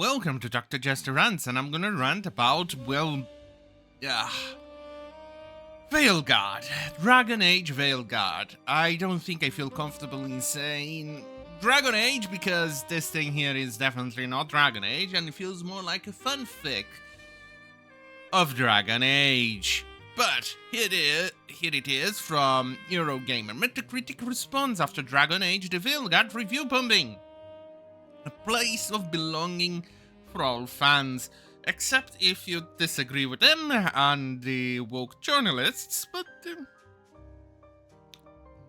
Welcome to Dr. Jester Rants, and I'm gonna rant about, Veilguard. Dragon Age Veilguard. I don't think I feel comfortable in saying Dragon Age because this thing here is definitely not Dragon Age, and it feels more like a fanfic of Dragon Age. But here it is from Eurogamer. Metacritic response after Dragon Age the Veilguard review bombing. A place of belonging for all fans, except if you disagree with them and the woke journalists, but I'm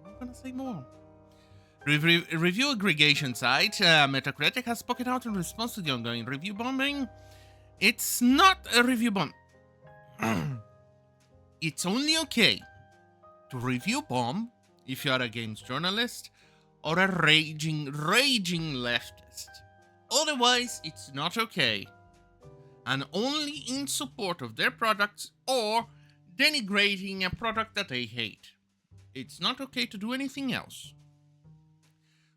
not gonna say more. Review aggregation site Metacritic has spoken out in response to the ongoing review bombing. It's not a review bomb. It's only okay to review bomb if you are a games journalist or a raging leftist. Otherwise, it's not okay. And only in support of their products or denigrating a product that they hate. It's not okay to do anything else.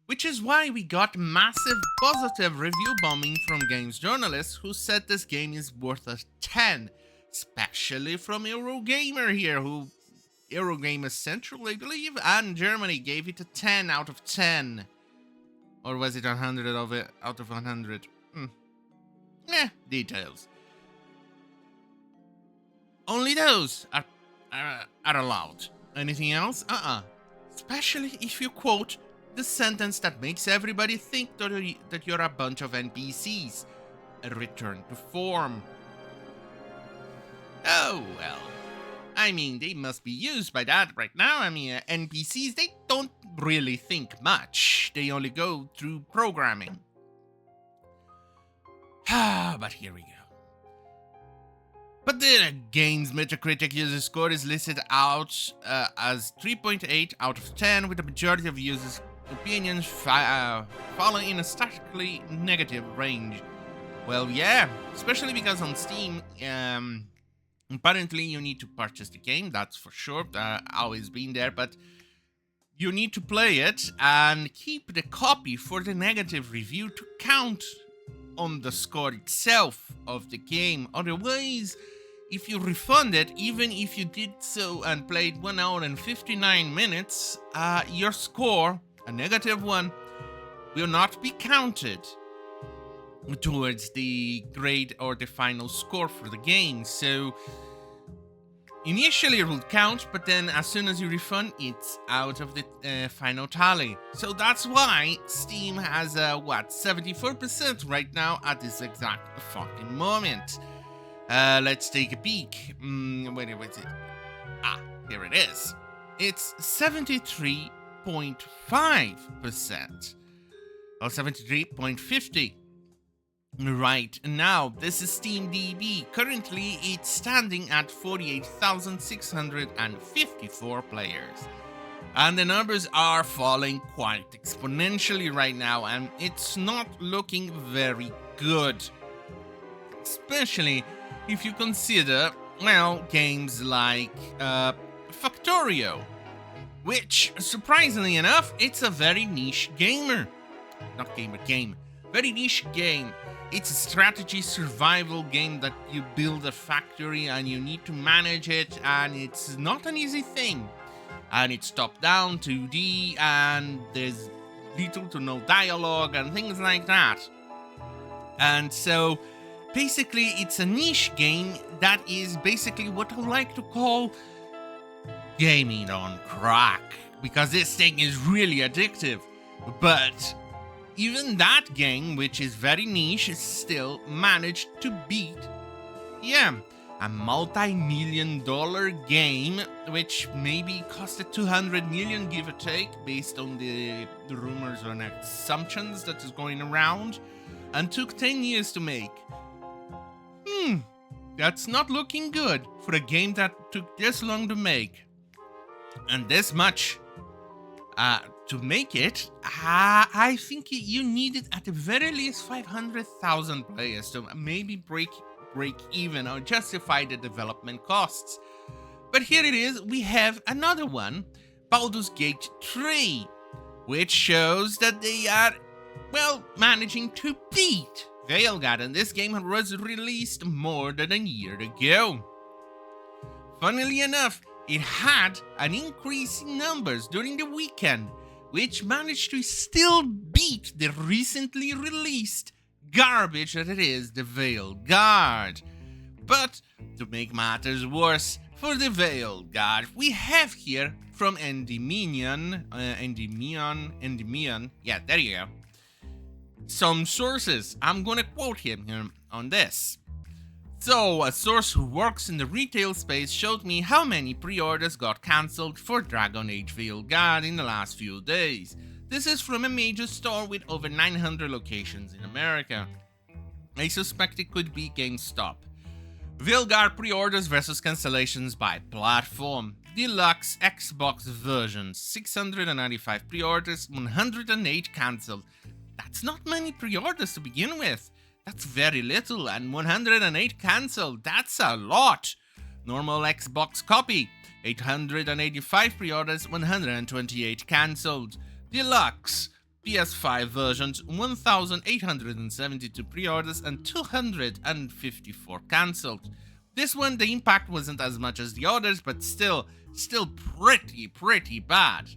Which is why we got massive positive review bombing from games journalists who said this game is worth a 10. Especially from Eurogamer here, who Eurogamer Central, I believe, and Germany gave it a 10 out of 10. Or was it 100 out of 100? Details. Only those are allowed. Anything else? Especially if you quote the sentence that makes everybody think that you're a bunch of NPCs. A return to form. Oh, well. I mean, they must be used by that right now. I mean, NPCs, they don't really think much. They only go through programming. But here we go. But the game's Metacritic user score is listed out as 3.8 out of 10, with the majority of users' opinions falling in a statistically negative range. Well, yeah, especially because on Steam, apparently you need to purchase the game, that's for sure, always been there, but you need to play it and keep the copy for the negative review to count on the score itself of the game. Otherwise, if you refund it, even if you did so and played 1 hour and 59 minutes, your score, a negative one, will not be counted towards the grade or the final score for the game. So initially it will count, but then as soon as you refund, it's out of the final tally. So that's why Steam has 74% right now at this exact fucking moment. Let's take a peek. Where is it? Here it is. It's 73.5%. Or 73.50%. Right now, this is SteamDB. Currently, it's standing at 48,654 players. And the numbers are falling quite exponentially right now, and it's not looking very good. Especially if you consider, well, games like Factorio, which, surprisingly enough, it's a very niche game. Very niche game. It's a strategy survival game that you build a factory and you need to manage it, and it's not an easy thing. And it's top-down, 2D, and there's little to no dialogue and things like that. And so, basically, it's a niche game that is basically what I like to call gaming on crack, because this thing is really addictive. But even that game, which is very niche, still managed to beat, a multi-million-dollar game, which maybe costed 200 million, give or take, based on the rumors and assumptions that is going around, and took 10 years to make. That's not looking good for a game that took this long to make. And this much to make it, I think you needed at the very least 500,000 players to maybe break even or justify the development costs. But here it is, we have another one, Baldur's Gate 3, which shows that they are, well, managing to beat Veilguard, and this game was released more than a year ago. Funnily enough, it had an increase in numbers during the weekend, which managed to still beat the recently released garbage that it is the Veilguard. But to make matters worse for the Veilguard, we have here from Endymion, yeah, there you go, some sources. I'm gonna quote him here on this. So, a source who works in the retail space showed me how many pre-orders got cancelled for Dragon Age Veilguard in the last few days. This is from a major store with over 900 locations in America. I suspect it could be GameStop. Veilguard pre-orders versus cancellations by platform. Deluxe Xbox version, 695 pre-orders, 108 cancelled. That's not many pre-orders to begin with. That's very little, and 108 cancelled, that's a lot. Normal Xbox copy, 885 pre-orders, 128 cancelled. Deluxe PS5 versions, 1,872 pre-orders and 254 cancelled. This one, the impact wasn't as much as the others, but still pretty bad.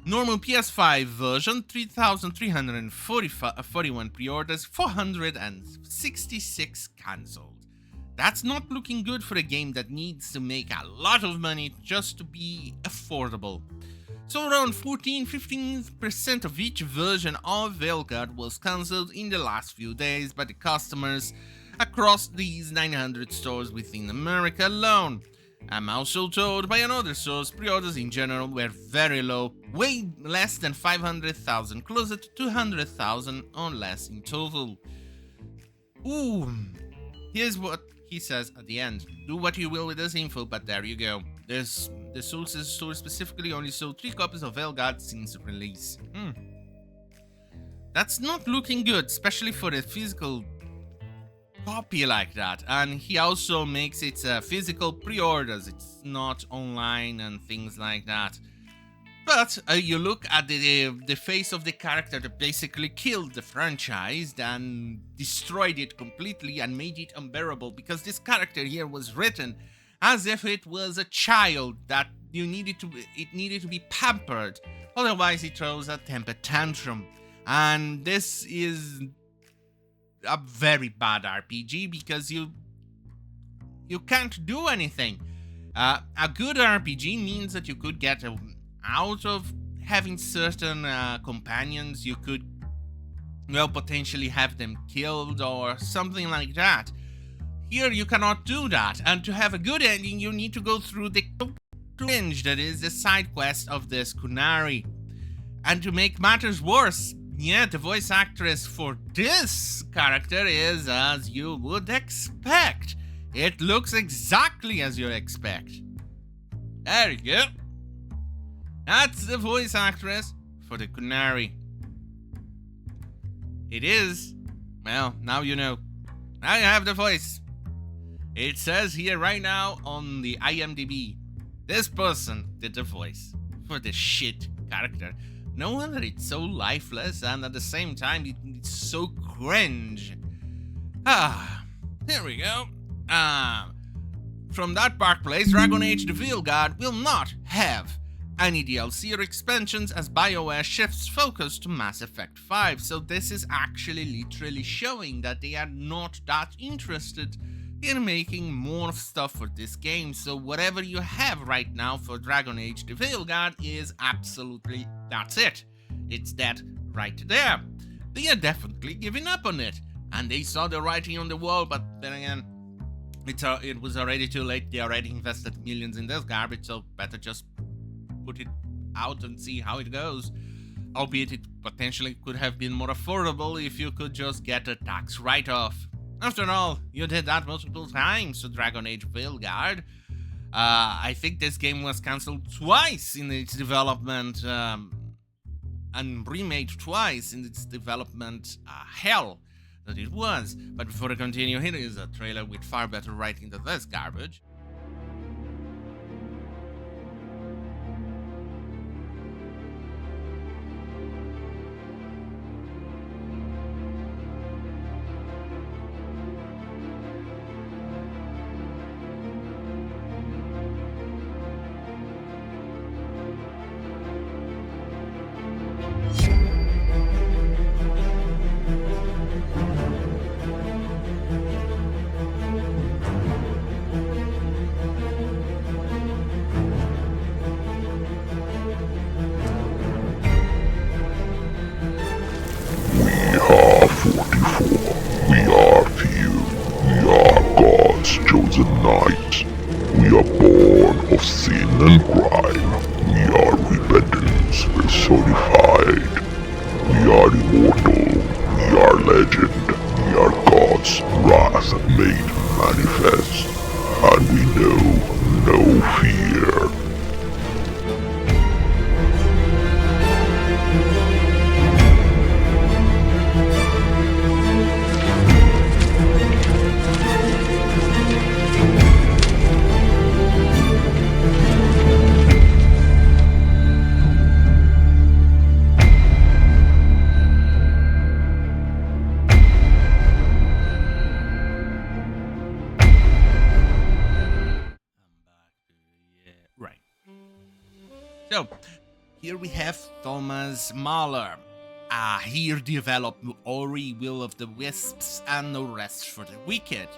Normal PS5 version, 3,341 pre-orders, 466 cancelled. That's not looking good for a game that needs to make a lot of money just to be affordable. So around 14-15% of each version of Veilguard was cancelled in the last few days by the customers across these 900 stores within America alone. I'm also told by another source pre-orders in general were very low, way less than 500,000, closer to 200,000 or less in total. Ooh, here's what he says at the end. Do what you will with this info, but there you go. The source's store specifically only sold 3 copies of Veilguard since release. That's not looking good, especially for a physical copy like that. And he also makes it physical pre-orders. It's not online and things like that. But you look at the face of the character that basically killed the franchise and destroyed it completely and made it unbearable, because this character here was written as if it was a child that it needed to be pampered, otherwise it throws a temper tantrum. And this is a very bad RPG because you can't do anything. A good RPG means that you could get out of having certain companions. You could, well, potentially have them killed or something like that. Here you cannot do that, and to have a good ending you need to go through the cringe that is the side quest of this Kunari. And to make matters worse, yeah, the voice actress for this character is as you would expect. It looks exactly as you'd expect. There you go. That's the voice actress for the Kunari. It is, well, now you know. Now you have the voice. It says here right now on the IMDb, this person did the voice for the shit character. No wonder it's so lifeless and at the same time it's so cringe. Here we go. From that dark place, Dragon Age the Veilguard will not have any DLC or expansions as BioWare shifts focus to Mass Effect 5. So this is actually literally showing that they are not that interested in making more stuff for this game. So whatever you have right now for Dragon Age the Veilguard is absolutely, that's it. It's that right there. They are definitely giving up on it. And they saw the writing on the wall, but then again, it was already too late. They already invested millions in this garbage, so better just put it out and see how it goes. Albeit it potentially could have been more affordable if you could just get a tax write-off. After all, you did that multiple times to Dragon Age Veilguard. I think this game was cancelled twice in its development, and remade twice in its development hell that it was. But before I continue, here is a trailer with far better writing than this garbage. personified. We are immortal, we are legend, we are God's wrath made manifest, and we know no fear. Right. So, here we have Thomas Mahler. Here developed Ori, Will of the Wisps, and No Rest for the Wicked.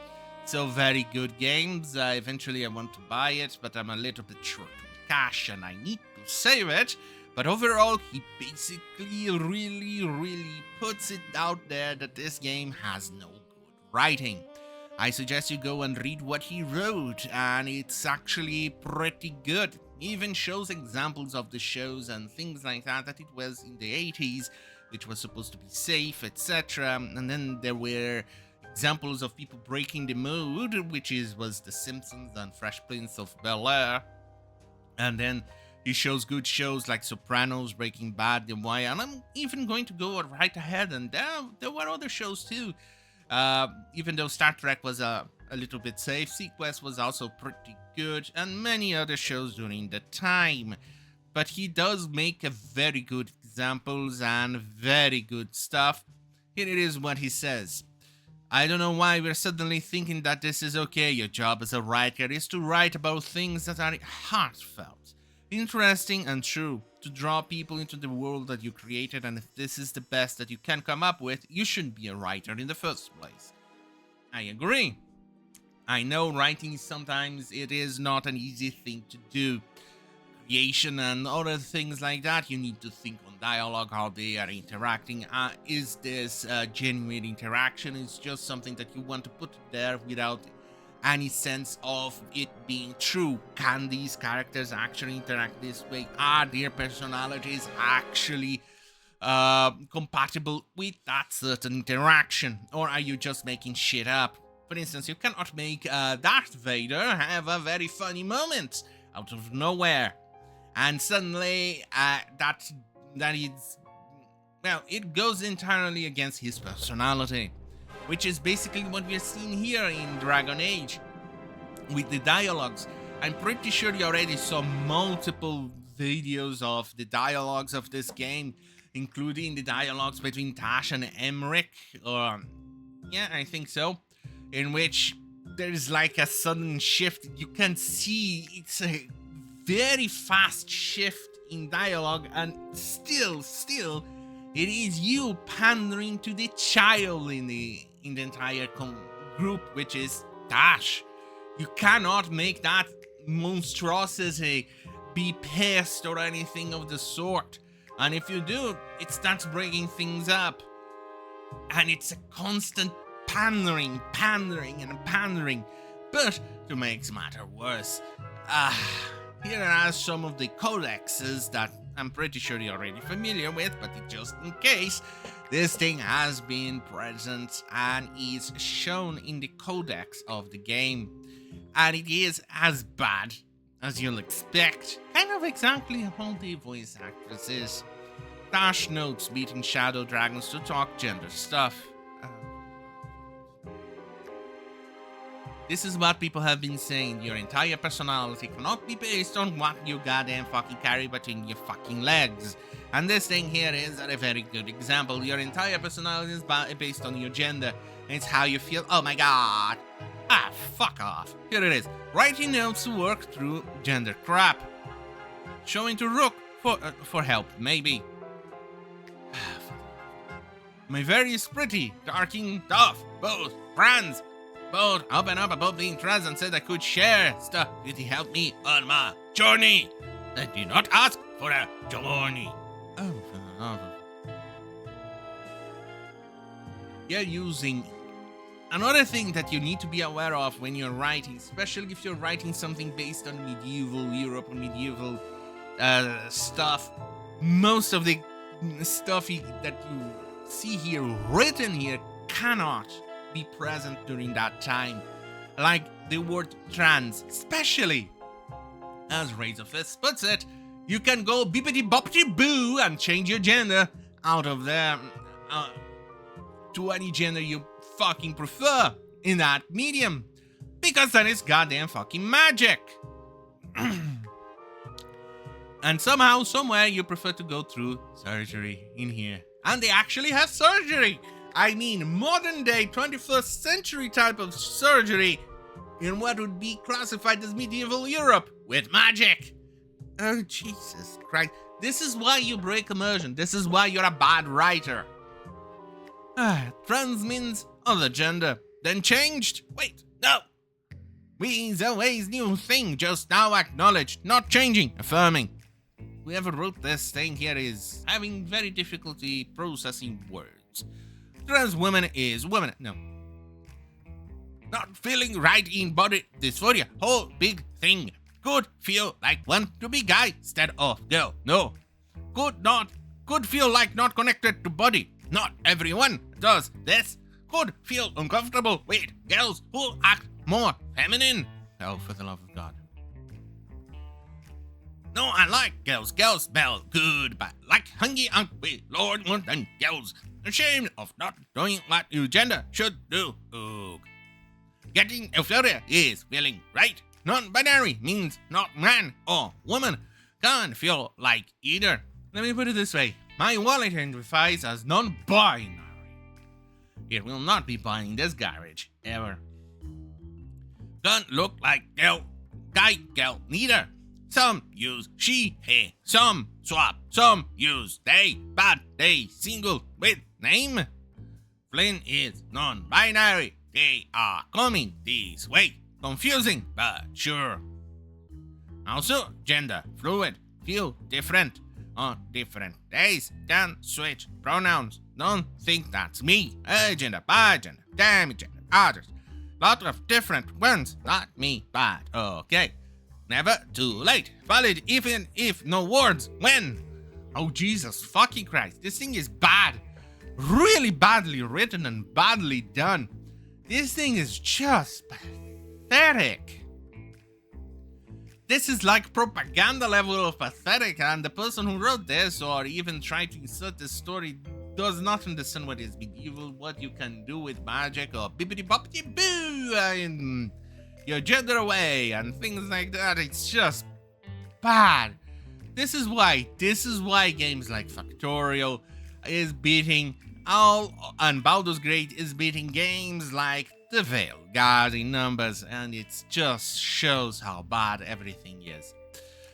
So very good games. Eventually I want to buy it, but I'm a little bit short on cash and I need to save it. But overall, he basically really puts it out there that this game has no good writing. I suggest you go and read what he wrote, and it's actually pretty good. He even shows examples of the shows and things like that it was in the 80s, which was supposed to be safe, etc. And then there were examples of people breaking the mood, which was The Simpsons and Fresh Prince of Bel-Air. And then he shows good shows like Sopranos, Breaking Bad, The Wire, and I'm even going to go right ahead, and there were other shows too. Even though Star Trek was a little bit safe, Sequest was also pretty good, and many other shows during the time. But he does make a very good examples and very good stuff. Here it is what he says. I don't know why we're suddenly thinking that this is okay. Your job as a writer is to write about things that are heartfelt, interesting and true, to draw people into the world that you created, and if this is the best that you can come up with, you shouldn't be a writer in the first place. I agree. I know writing sometimes it is not an easy thing to do. Creation and other things like that, you need to think on dialogue, how they are interacting. Is this genuine interaction? It's just something that you want to put there without any sense of it being true. Can these characters actually interact this way? Are their personalities actually compatible with that certain interaction? Or are you just making shit up? For instance, you cannot make Darth Vader have a very funny moment out of nowhere. And suddenly, that is, well, it goes entirely against his personality. Which is basically what we're seeing here in Dragon Age with the dialogues. I'm pretty sure you already saw multiple videos of the dialogues of this game, including the dialogues between Tash and Emmerich, or yeah, I think so, in which there's like a sudden shift. You can see it's a very fast shift in dialogue, and still it is you pandering to the child in the entire group, which is Tash. You cannot make that monstrosity be pissed or anything of the sort. And if you do, it starts breaking things up. And it's a constant pandering. But to make matter worse, here are some of the codexes that I'm pretty sure you're already familiar with, but just in case, this thing has been present and is shown in the codex of the game. And it is as bad as you'll expect, kind of exactly how the voice actress is. Tash notes beating shadow dragons to talk gender stuff. This is what people have been saying. Your entire personality cannot be based on what you goddamn fucking carry between your fucking legs. And this thing here is a very good example. Your entire personality is based on your gender. It's how you feel. Oh my god. Fuck off. Here it is. Writing notes to work through gender crap. Showing to Rook for help, maybe. My very pretty, darking, tough, both, friends. Both open up about being trans and said I could share stuff with you help me on my journey. I did not ask for a journey. Oh. You're using another thing that you need to be aware of when you're writing, especially if you're writing something based on medieval Europe or medieval stuff. most of the stuff that you see here, written here, cannot be present during that time. Like the word trans, especially. As Razorfist puts it, you can go bippity boppity boo and change your gender out of there to any gender you fucking prefer in that medium. Because that is goddamn fucking magic. And somehow, somewhere, you prefer to go through surgery in here. And they actually have surgery. I mean, modern day 21st century type of surgery in what would be classified as medieval Europe with magic. Oh, Jesus Christ. This is why you break immersion. This is why you're a bad writer. Trans means other gender. Then changed? Wait, no. We's always new thing, just now acknowledged, not changing, affirming. Whoever wrote this thing here is having very difficulty processing words. Trans woman is woman. No. Not feeling right in body dysphoria. Whole big thing. Could feel like want to be guy instead of girl. No. Could feel like not connected to body. Not everyone does this. Could feel uncomfortable with girls who act more feminine. Oh, for the love of God. No, I like girls. Girls smell good, but like hungry we Lord more than girls. Ashamed of not doing what your gender should do. Ugh. Getting euphoria is feeling right. Non-binary means not man or woman. Can't feel like either. Let me put it this way. My wallet identifies as non-binary. It will not be buying this garage, ever. Can't look like girl, guy, girl, neither. Some use she, he, some swap, some use they, but they single with name. Flynn is non-binary. They are coming this way. Confusing, but sure. Also, gender fluid. Feel different on different days. Can switch pronouns. Don't think that's me. Agenda, bigender, damagender, others. Lot of different ones. Not me, but okay. Never too late. Valid even if no words. When? Oh, Jesus fucking Christ. This thing is bad. Really badly written and badly done. This thing is just pathetic. This is like propaganda level of pathetic, and the person who wrote this or even tried to insert this story does not understand what is medieval, what you can do with magic, or bippity boppity boo, and your gender away, and things like that. It's just bad. This is why games like Factorial is beating and Baldur's Gate is beating games like the Veilguard in numbers, and it just shows how bad everything is.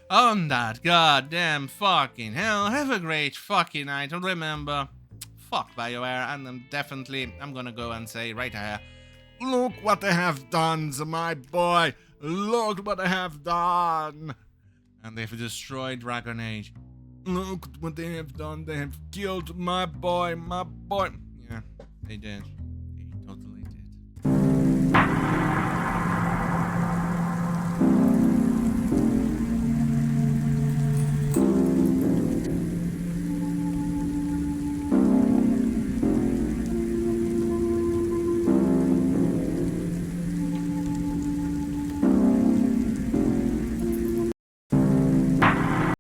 On that goddamn fucking hell, have a great fucking night, and remember, fuck BioWare, and I'm gonna go and say right here, look what they have done to my boy, look what they have done. And they've destroyed Dragon Age. Look what they have done, they have killed my boy. Yeah, they did.